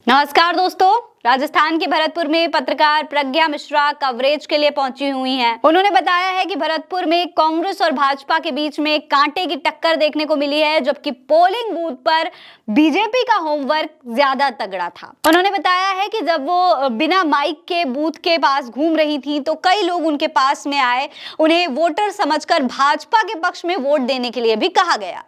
नमस्कार दोस्तों, राजस्थान के भरतपुर में पत्रकार प्रज्ञा मिश्रा कवरेज के लिए पहुंची हुई हैं। उन्होंने बताया है कि भरतपुर में कांग्रेस और भाजपा के बीच में कांटे की टक्कर देखने को मिली है, जबकि पोलिंग बूथ पर बीजेपी का होमवर्क ज्यादा तगड़ा था। उन्होंने बताया है कि जब वो बिना माइक के बूथ के पास घूम रही थी तो कई लोग उनके पास में आए, उन्हें वोटर समझकर भाजपा के पक्ष में वोट देने के लिए भी कहा गया।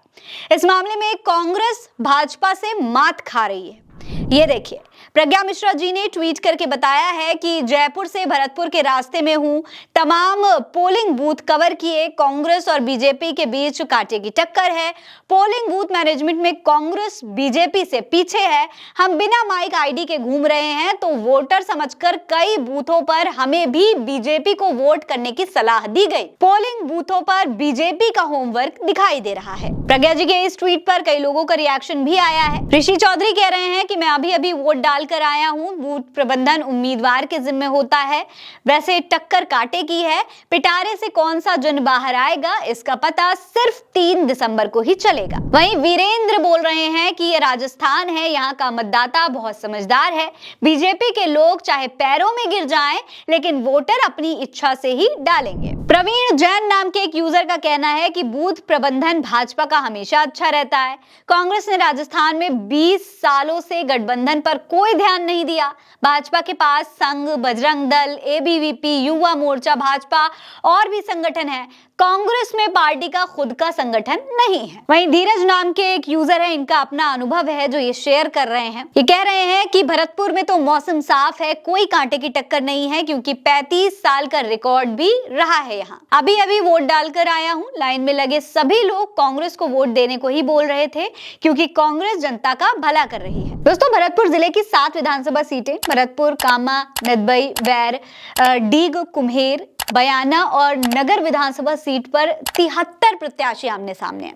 इस मामले में कांग्रेस भाजपा से मात खा रही है। ये देखिए, प्रज्ञा मिश्रा जी ने ट्वीट करके बताया है कि जयपुर से भरतपुर के रास्ते में हूं, तमाम पोलिंग बूथ कवर किए, कांग्रेस और बीजेपी के बीच कांटे की टक्कर है। पोलिंग बूथ मैनेजमेंट में कांग्रेस बीजेपी से पीछे है। हम बिना माइक आईडी के घूम रहे हैं तो वोटर समझकर कई बूथों पर हमें भी बीजेपी को वोट करने की सलाह दी गई। पोलिंग बूथों पर बीजेपी का होमवर्क दिखाई दे रहा है। प्रज्ञा जी के इस ट्वीट पर कई लोगों का रिएक्शन भी आया है। ऋषि चौधरी कह रहे हैं कि मैं अभी वोट डाल कर आया हूं, बूथ प्रबंधन उम्मीदवार के जिम्मे होता है, वैसे टक्कर कांटे की है। पिटारे से कौन सा जन बाहर आएगा इसका पता सिर्फ 3 दिसंबर को ही चलेगा। वहीं वीरेंद्र बोल रहे हैं कि ये राजस्थान है, यहाँ का मतदाता बहुत समझदार है। बीजेपी के लोग चाहे पैरों में गिर जाएं, लेकिन वोटर अपनी इच्छा से ही डालेंगे। प्रवीण जैन नाम के एक यूजर का कहना है कि बूथ प्रबंधन भाजपा का हमेशा अच्छा रहता है। कांग्रेस ने राजस्थान में 20 सालों से गठबंधन पर कोई ध्यान नहीं दिया। भाजपा के पास संघ, बजरंग दल, एबीवीपी, युवा मोर्चा, भाजपा और भी संगठन है। कांग्रेस में पार्टी का खुद का संगठन नहीं है। वहीं धीरज नाम के एक यूजर है, इनका अपना अनुभव है जो ये शेयर कर रहे हैं। ये कह रहे हैं कि भरतपुर में तो मौसम साफ है, कोई कांटे की टक्कर नहीं है, क्योंकि 35 साल का रिकॉर्ड भी रहा है यहाँ। अभी वोट डालकर आया हूँ। लाइन में लगे सभी लोग कांग्रेस को वोट देने को ही बोल रहे थे, क्योंकि कांग्रेस जनता का भला कर रही है। दोस्तों, भरतपुर जिले की 7 विधानसभा सीटें भरतपुर, कामा, नदबई, वैर, डीग, कुम्हेर, बयाना और नगर विधानसभा सीट पर 73 प्रत्याशी आमने सामने हैं।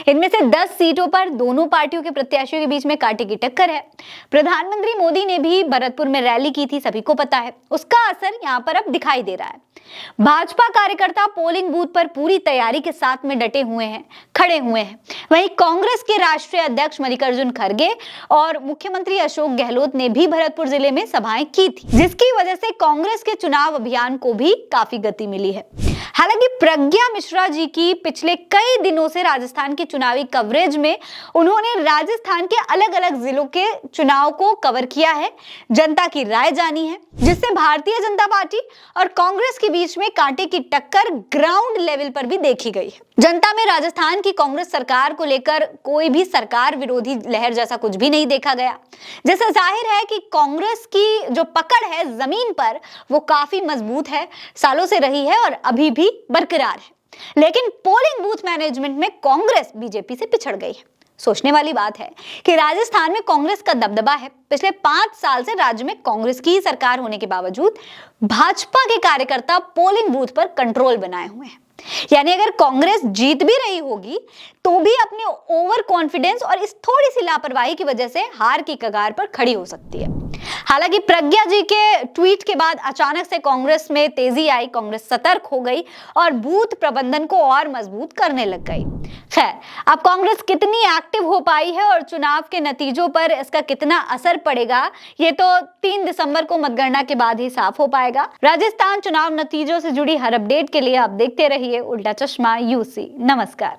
इनमें से 10 सीटों पर दोनों पार्टियों के प्रत्याशियों के बीच में कांटे की टक्कर है। प्रधानमंत्री मोदी ने भी भरतपुर में रैली की थी, सभी को पता है। उसका असर यहाँ पर अब दिखाई दे रहा है। भाजपा कार्यकर्ता पोलिंग बूथ पर पूरी तैयारी के साथ में डटे हुए हैं, खड़े हुए हैं। वहीं कांग्रेस के राष्ट्रीय अध्यक्ष मल्लिकार्जुन खड़गे और मुख्यमंत्री अशोक गहलोत ने भी भरतपुर जिले में सभाएं की थी, जिसकी वजह से कांग्रेस के चुनाव अभियान को भी काफी गति मिली है। हालांकि प्रज्ञा मिश्रा जी की पिछले कई दिनों से राजस्थान की चुनावी कवरेज में उन्होंने राजस्थान के अलग अलग जिलों के चुनाव को कवर किया है, जनता की राय जानी है, जिससे भारतीय जनता पार्टी और कांग्रेस के बीच में कांटे की टक्कर ग्राउंड लेवल पर भी देखी गई है। जनता में राजस्थान की कांग्रेस सरकार को लेकर कोई भी सरकार विरोधी लहर जैसा कुछ भी नहीं देखा गया, जिससे जाहिर है कि कांग्रेस की जो पकड़ है जमीन पर वो काफी मजबूत है, सालों से रही है और अभी भी बरकरार है। लेकिन पोलिंग बूथ मैनेजमेंट में कांग्रेस बीजेपी से पिछड़ गई है। सोचने वाली बात है कि राजस्थान में कांग्रेस का दबदबा है। पिछले 5 साल से राज्य में कांग्रेस की ही सरकार होने के बावजूद भाजपा के कार्यकर्ता पोलिंग बूथ पर कंट्रोल बनाए हुए हैं। यानी अगर कांग्रेस जीत भी रही होगी तो भी अपने ओवर कॉन्फिडेंस और इस थोड़ी सी लापरवाही की वजह से हार की कगार पर खड़ी हो सकती है। हालांकि प्रज्ञा जी के ट्वीट के बाद अचानक से कांग्रेस में तेजी आई, कांग्रेस सतर्क हो गई और बूथ प्रबंधन को और मजबूत करने लग गई। खैर, अब कांग्रेस कितनी एक्टिव हो पाई है और चुनाव के नतीजों पर इसका कितना असर पड़ेगा, ये तो 3 दिसंबर को मतगणना के बाद ही साफ हो पाएगा। राजस्थान चुनाव नतीजों से जुड़ी हर अपडेट के लिए आप देखते रहिए उल्टा चश्मा यूसी। नमस्कार।